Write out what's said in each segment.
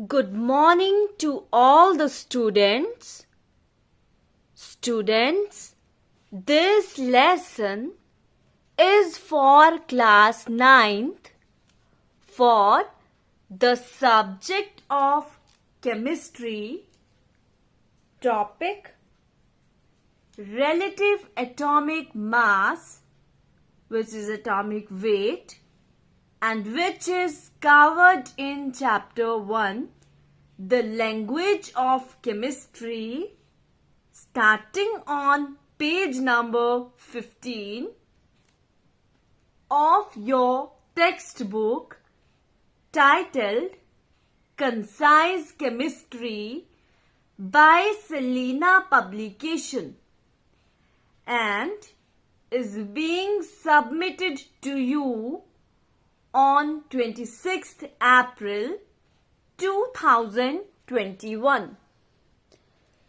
Good morning to all the students. Students, this lesson is for class 9th for the subject of chemistry, topic relative atomic mass, which is atomic weight, and which is covered in chapter 1, the language of chemistry, starting on page number 15 of your textbook titled Concise Chemistry by Selena Publication, and is being submitted to you on 26th April 2021.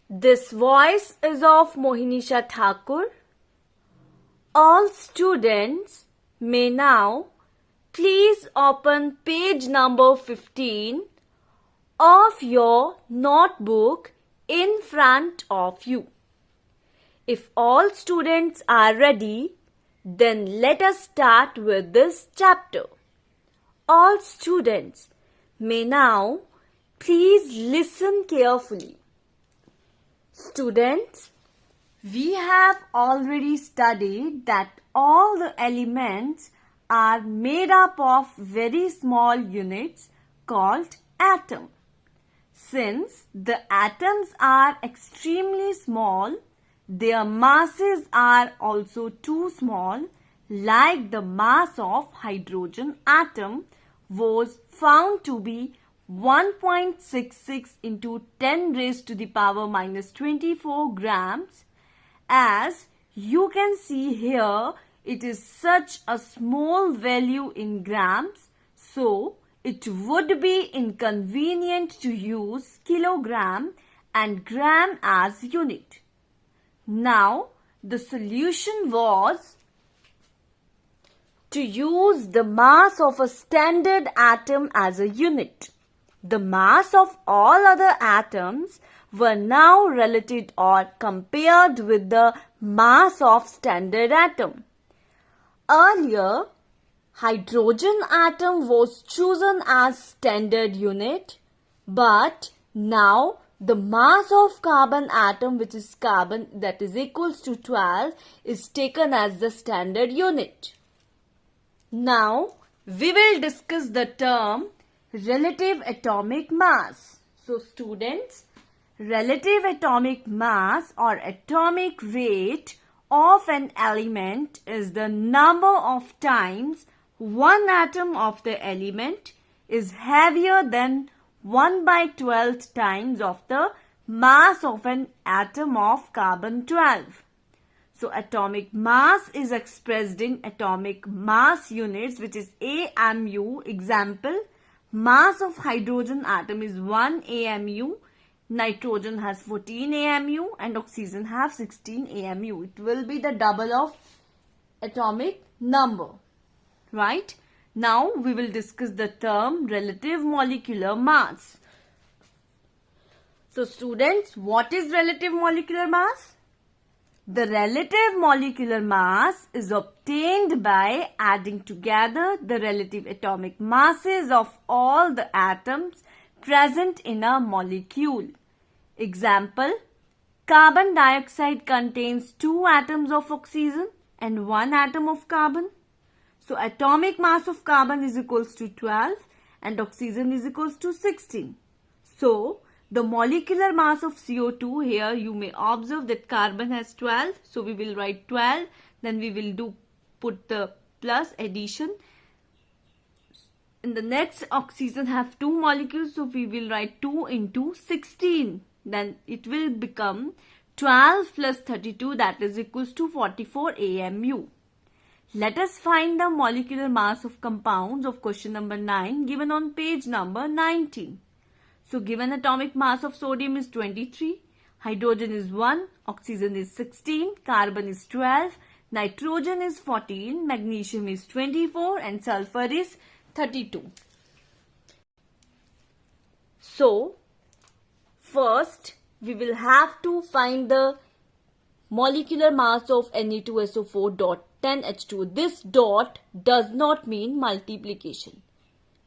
This voice is of Mohinisha Thakur. All students may now please open page number 15 of your notebook in front of you. If all students are ready, then let us start with this chapter. All students may now please listen carefully. Students, we have already studied that all the elements are made up of very small units called atom. Since the atoms are extremely small, their masses are also too small, like the mass of hydrogen atom was found to be 1.66 into 10 raised to the power minus 24 grams. As you can see here, it is such a small value in grams, so it would be inconvenient to use kilogram and gram as unit. Now, the solution was to use the mass of a standard atom as a unit. The mass of all other atoms were now related or compared with the mass of standard atom. Earlier, hydrogen atom was chosen as standard unit, but now the mass of carbon atom, which is carbon, that is equals to 12, is taken as the standard unit. Now, we will discuss the term relative atomic mass. So, students, relative atomic mass or atomic weight of an element is the number of times one atom of the element is heavier than 1/12 times of the mass of an atom of carbon-12. So, atomic mass is expressed in atomic mass units, which is AMU. Example, mass of hydrogen atom is 1 AMU, nitrogen has 14 AMU and oxygen has 16 AMU. It will be the double of atomic number, right? Now, we will discuss the term relative molecular mass. So, students, what is relative molecular mass? The relative molecular mass is obtained by adding together the relative atomic masses of all the atoms present in a molecule. Example, carbon dioxide contains 2 atoms of oxygen and 1 atom of carbon. So, atomic mass of carbon is equals to 12 and oxygen is equals to 16. So, the molecular mass of CO2, here you may observe that carbon has 12. So, we will write 12. Then we will put the plus addition. In the next, oxygen have 2 molecules. So, we will write 2 into 16. Then it will become 12 plus 32, that is equals to 44 AMU. Let us find the molecular mass of compounds of question number 9 given on page number 19. So, given atomic mass of sodium is 23, hydrogen is 1, oxygen is 16, carbon is 12, nitrogen is 14, magnesium is 24 and sulfur is 32. So, first we will have to find the molecular mass of Na2SO4 dot 10H2. This dot does not mean multiplication.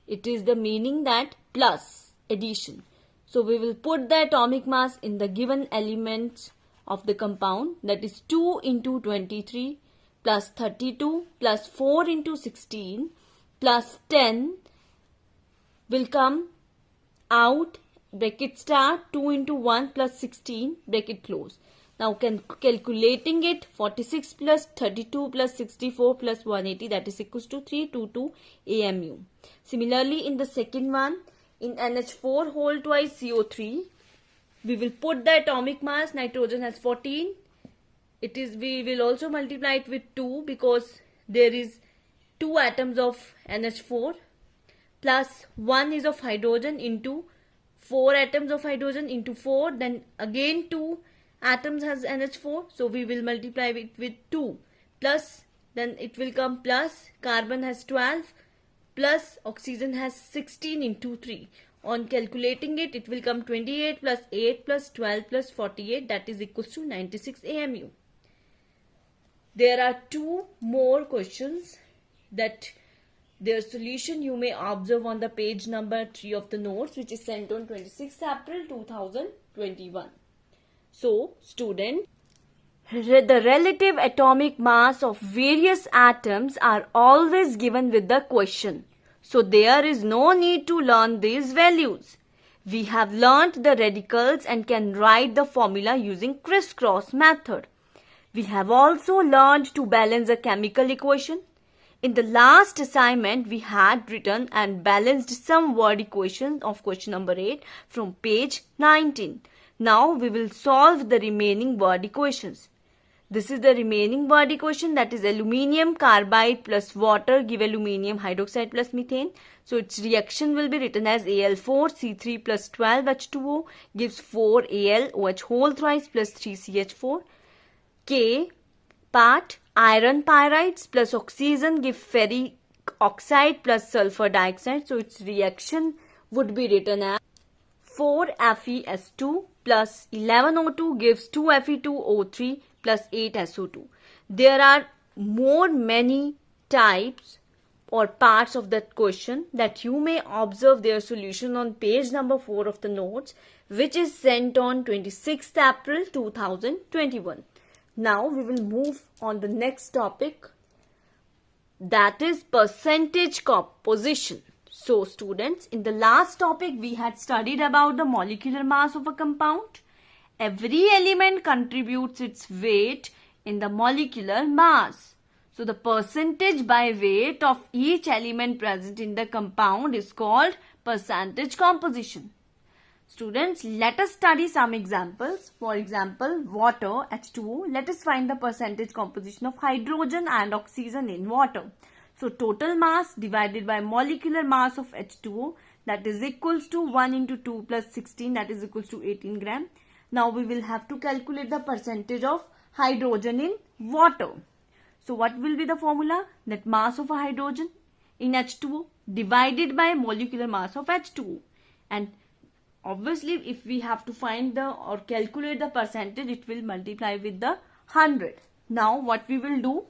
It is the meaning that plus, addition. So we will put the atomic mass in the given elements of the compound, that is 2 into 23 plus 32 plus 4 into 16 plus 10 will come out, bracket start, 2 into 1 plus 16, bracket close. Now calculating it, 46 plus 32 plus 64 plus 180, that is equals to 322 AMU. Similarly, in the second one, in NH4 whole twice CO3, we will put the atomic mass. Nitrogen has 14. We will also multiply it with 2 because there is 2 atoms of NH4 plus 1 is of hydrogen into 4 atoms of hydrogen into 4. Then again 2 atoms has NH4. So we will multiply it with 2 plus, then it will come plus, carbon has 12 plus oxygen has 16 into 3. On calculating it, it will come 28 plus 8 plus 12 plus 48, that is equals to 96 AMU. There are 2 more questions that their solution you may observe on the page number 3 of the notes, which is sent on 26 April 2021. So, student, the relative atomic mass of various atoms are always given with the question. So, there is no need to learn these values. We have learnt the radicals and can write the formula using crisscross method. We have also learned to balance a chemical equation. In the last assignment, we had written and balanced some word equations of question number 8 from page 19. Now we will solve the remaining word equations. This is the remaining word equation, that is aluminium carbide plus water give aluminium hydroxide plus methane. So its reaction will be written as Al4C3 plus 12H2O gives 4AlOH whole thrice plus 3CH4. K part iron pyrides plus oxygen give ferric oxide plus sulfur dioxide. So its reaction would be written as 4FeS2 plus 11O2 gives 2Fe2O3 plus 8SO2. There are many types or parts of that question that you may observe their solution on page number 4 of the notes, which is sent on 26th April 2021. Now we will move on the next topic, that is percentage composition. So students, in the last topic we had studied about the molecular mass of a compound. Every element contributes its weight in the molecular mass. So the percentage by weight of each element present in the compound is called percentage composition. Students, let us study some examples. For example, water H2O. Let us find the percentage composition of hydrogen and oxygen in water. So total mass divided by molecular mass of H2O, that is equals to 1 into 2 plus 16, that is equals to 18 gram. Now we will have to calculate the percentage of hydrogen in water. So what will be the formula? That mass of a hydrogen in H2O divided by molecular mass of H2O. And obviously if we have to find the or calculate the percentage, it will multiply with the 100. Now what we will do?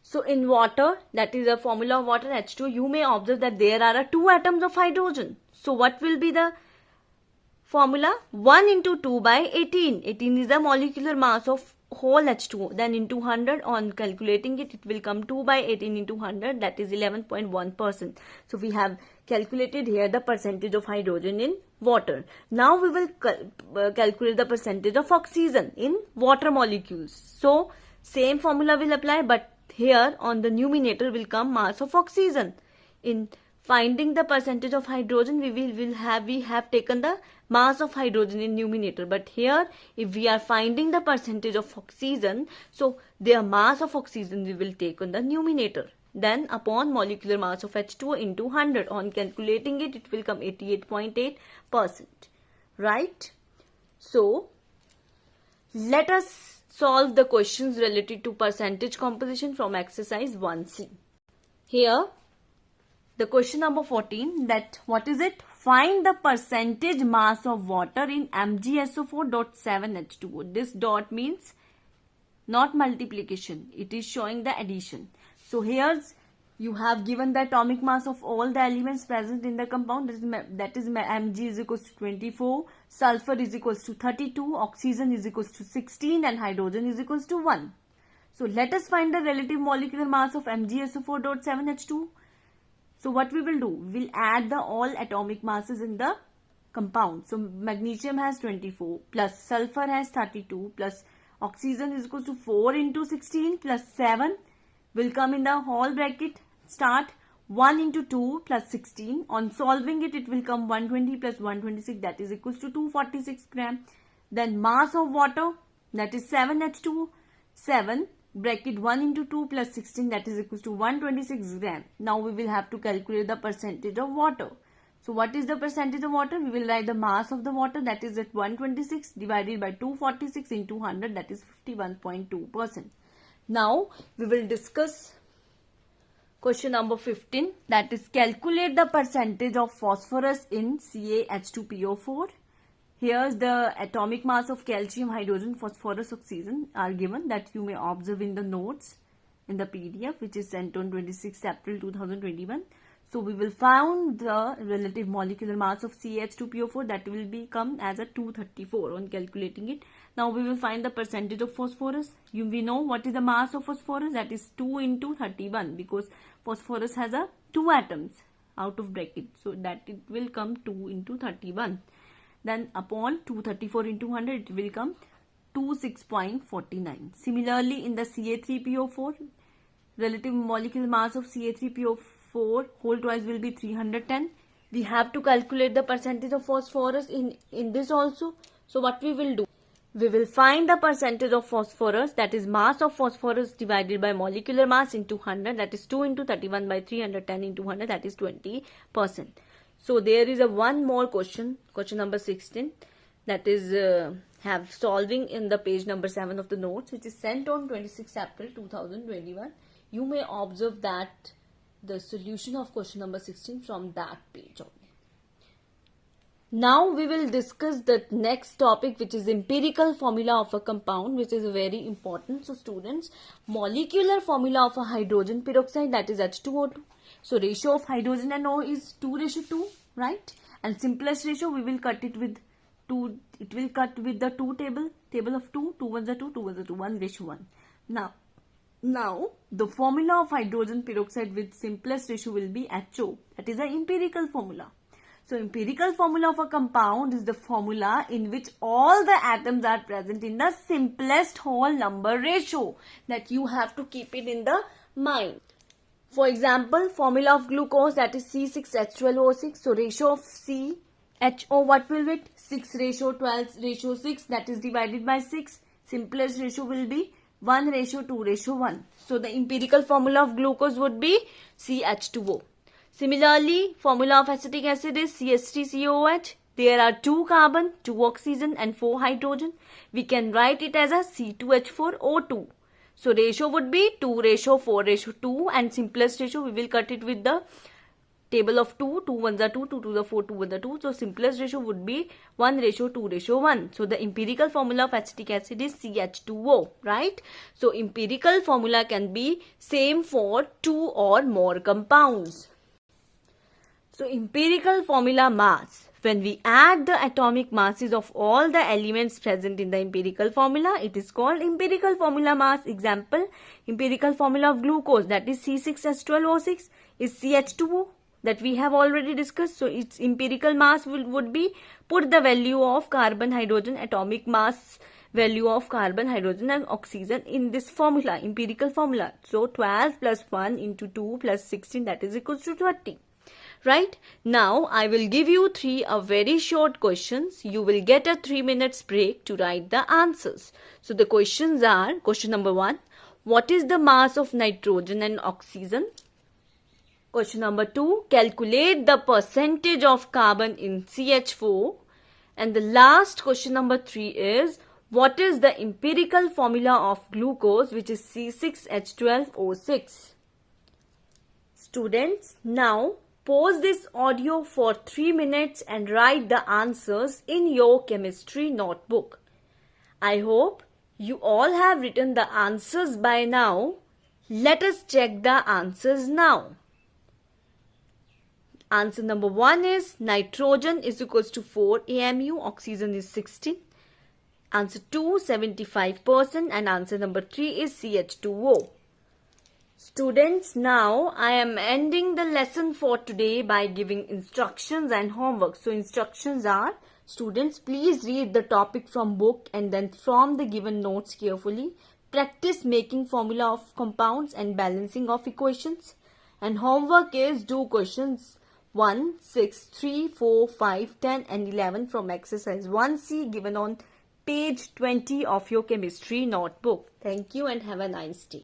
So in water, that is a formula of water H2O, you may observe that there are 2 atoms of hydrogen. So what will be the formula? 1 into 2 by 18. 18 is the molecular mass of whole H2O. Then into 100, on calculating it, it will come 2 by 18 into 100, that is 11.1%. So we have calculated here the percentage of hydrogen in water. Now we will calculate the percentage of oxygen in water molecules. So same formula will apply, but here on the numerator will come mass of oxygen. In finding the percentage of hydrogen, we have taken the mass of hydrogen in numerator, but here if we are finding the percentage of oxygen, so their mass of oxygen we will take on the numerator. Then upon molecular mass of H2O into 100, on calculating it, it will come 88.8%. Right? So let us solve the questions related to percentage composition from exercise 1C. Here the question number 14, that what is it? find the percentage mass of water in MgSO4.7H2O. This dot means not multiplication, it is showing the addition. So here's you have given the atomic mass of all the elements present in the compound, that is Mg is equals to 24, sulfur is equals to 32, oxygen is equals to 16 and hydrogen is equals to 1. So let us find the relative molecular mass of MgSO4.7H2. So what we will do, we will add the all atomic masses in the compound. So magnesium has 24 plus sulfur has 32 plus oxygen is equals to 4 into 16 plus 7 will come in the whole bracket. Start 1 into 2 plus 16. On solving it, it will come 120 plus 126, that is equals to 246 gram. Then mass of water, that is 7H2O. 7 bracket 1 into 2 plus 16, that is equals to 126 gram. Now we will have to calculate the percentage of water. So what is the percentage of water? We will write the mass of the water, that is at 126 divided by 246 into 100, that is 51.2%. Now we will discuss question number 15, that is calculate the percentage of phosphorus in CaH2PO4. Here's the atomic mass of calcium, hydrogen, phosphorus, oxygen are given, that you may observe in the notes in the PDF which is sent on 26 April 2021. So we will find the relative molecular mass of CaH2PO4, that will become as a 234 on calculating it. Now we will find the percentage of phosphorus. We know what is the mass of phosphorus, that is 2 into 31 because phosphorus has a 2 atoms out of bracket. So that it will come 2 into 31. Then upon 234 into 100 it will come 26.49. Similarly in the Ca3PO4, relative molecular mass of Ca3PO4 whole twice will be 310. We have to calculate the percentage of phosphorus in this also. So what we will do? We will find the percentage of phosphorus, that is mass of phosphorus divided by molecular mass into 100, that is 2 into 31 by 310 into 100, that is 20%. So there is a one more question number 16, that is have solving in the page number 7 of the notes, which is sent on 26 April 2021. You may observe that the solution of question number 16 from that page only. Now we will discuss the next topic, which is empirical formula of a compound, which is very important. So students, molecular formula of a hydrogen peroxide, that is H2O2. So ratio of hydrogen and O is 2:2, right? And simplest ratio we will cut it with 2. It will cut with the 2 table of 2. 2 ones are 2, 2 ones are 2, 1:1. Now the formula of hydrogen peroxide with simplest ratio will be HO. That is an empirical formula. So empirical formula of a compound is the formula in which all the atoms are present in the simplest whole number ratio, that you have to keep it in the mind. For example, formula of glucose, that is C6H12O6. So ratio of CHO, what will be? 6:12:6, that is divided by 6. Simplest ratio will be 1:2:1. So the empirical formula of glucose would be CH2O. Similarly, formula of acetic acid is CH3COOH. There are 2 carbon, 2 oxygen and 4 hydrogen. We can write it as a C2H4O2. So ratio would be 2:4:2, and simplest ratio we will cut it with the table of 2. 2 ones are 2, 2 twos are 4, 2 ones are 2. So simplest ratio would be 1:2:1. So the empirical formula of acetic acid is CH2O, right? So empirical formula can be same for 2 or more compounds. So empirical formula mass, when we add the atomic masses of all the elements present in the empirical formula, it is called empirical formula mass. Example, empirical formula of glucose, that is C6H12O6 is CH2O, that we have already discussed. So its empirical mass would be, put the value of carbon, hydrogen, atomic mass value of carbon, hydrogen and oxygen in this formula, empirical formula. So 12 plus 1 into 2 plus 16, that is equals to 30. Right? Now I will give you 3 very short questions. You will get a 3 minutes break to write the answers. So the questions are, question number 1, what is the mass of nitrogen and oxygen? Question number 2, calculate the percentage of carbon in CH4. And the last question number 3 is, what is the empirical formula of glucose, which is C6H12O6? Students, now pause this audio for 3 minutes and write the answers in your chemistry notebook. I hope you all have written the answers by now. Let us check the answers now. Answer number 1 is nitrogen is equals to 4 AMU, oxygen is 16. Answer 2, 75%, and answer number 3 is CH2O. Students, now I am ending the lesson for today by giving instructions and homework. So instructions are, students, please read the topic from book and then from the given notes carefully. Practice making formula of compounds and balancing of equations. And homework is do questions 1, 6, 3, 4, 5, 10 and 11 from exercise 1C given on page 20 of your chemistry notebook. Thank you and have a nice day.